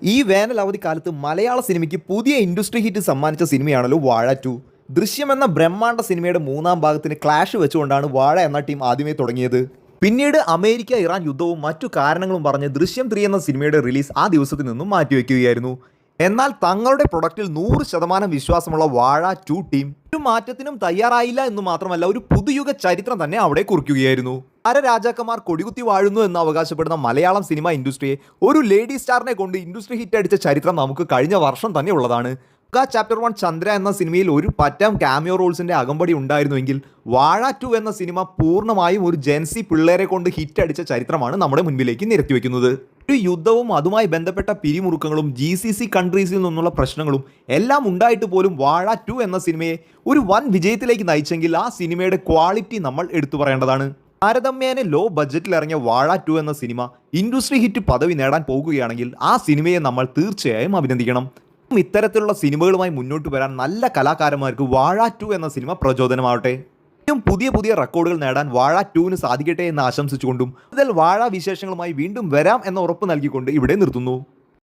ഈ വേനൽ അവധിക്കാലത്ത് മലയാള സിനിമയ്ക്ക് പുതിയ ഇൻഡസ്ട്രി ഹിറ്റ് സമ്മാനിച്ച സിനിമയാണല്ലോ വാഴ 2. ദൃശ്യം എന്ന ബ്രഹ്മാണ്ഡ സിനിമയുടെ മൂന്നാം ഭാഗത്തിന് ക്ലാഷ് വെച്ചുകൊണ്ടാണ് വാഴ എന്ന ടീം ആദ്യമേ തുടങ്ങിയത്. പിന്നീട് അമേരിക്ക ഇറാൻ യുദ്ധവും മറ്റു കാരണങ്ങളും പറഞ്ഞ് ദൃശ്യം 3 എന്ന സിനിമയുടെ റിലീസ് ആ ദിവസത്തിൽ നിന്നും മാറ്റിവെക്കുകയായിരുന്നു. എന്നാൽ തങ്ങളുടെ പ്രൊഡക്റ്റിൽ 100% വിശ്വാസമുള്ള വാഴ 2 ടീം ഒരു മാറ്റത്തിനും തയ്യാറായില്ല എന്ന് മാത്രമല്ല, ഒരു പുതുയുഗ ചരിത്രം തന്നെ അവിടെ കുറിക്കുകയായിരുന്നു. രാജാക്കന്മാർ കൊടികുത്തി വാഴുന്നു എന്ന് അവകാശപ്പെടുന്ന മലയാളം സിനിമ ഇൻഡസ്ട്രിയെ ഒരു ലേഡി സ്റ്റാറിനെ കൊണ്ട് ഇൻഡസ്ട്രി ഹിറ്റ് അടിച്ച ചരിത്രം നമുക്ക് കഴിഞ്ഞ വർഷം തന്നെ ഉള്ളതാണ്. ചാപ്റ്റർ 1 ചന്ദ്ര എന്ന സിനിമയിൽ ഒരു പറ്റം ക്യാമിയോ റോൾസിന്റെ അകമ്പടി ഉണ്ടായിരുന്നുവെങ്കിൽ വാഴ 2 എന്ന സിനിമ പൂർണ്ണമായും ഒരു ജെൻസി പിള്ളേരെ കൊണ്ട് ഹിറ്റ് അടിച്ച ചരിത്രമാണ് നമ്മുടെ മുൻപിലേക്ക് നിരത്തിവെക്കുന്നത്. ഒരു യുദ്ധവും അതുമായി ബന്ധപ്പെട്ട പിരിമുറുക്കങ്ങളും GCC കൺട്രീസിൽ നിന്നുള്ള പ്രശ്നങ്ങളും എല്ലാം ഉണ്ടായിട്ട് പോലും വാഴ 2 എന്ന സിനിമയെ ഒരു വൻ വിജയത്തിലേക്ക് നയിച്ചെങ്കിൽ ആ സിനിമയുടെ ക്വാളിറ്റി നമ്മൾ എടുത്തു പറയേണ്ടതാണ്. താരതമ്യേന ലോ ബഡ്ജറ്റിൽ ഇറങ്ങിയ വാഴ 2 എന്ന സിനിമ ഇൻഡസ്ട്രി ഹിറ്റ് പദവി നേടാൻ പോകുകയാണെങ്കിൽ ആ സിനിമയെ നമ്മൾ തീർച്ചയായും അഭിനന്ദിക്കണം. ഇത്തരത്തിലുള്ള സിനിമകളുമായി മുന്നോട്ട് വരാൻ നല്ല കലാകാരന്മാർക്ക് വാഴ 2 എന്ന സിനിമ പ്രചോദനമാവട്ടെ. പുതിയ റെക്കോർഡുകൾ നേടാൻ വാഴ 2ന് സാധിക്കട്ടെ എന്ന് ആശംസിച്ചുകൊണ്ടും ഇതിൽ വാഴ വിശേഷങ്ങളുമായി വീണ്ടും വരാം എന്ന ഉറപ്പ് നൽകിക്കൊണ്ട് ഇവിടെ നിർത്തുന്നു.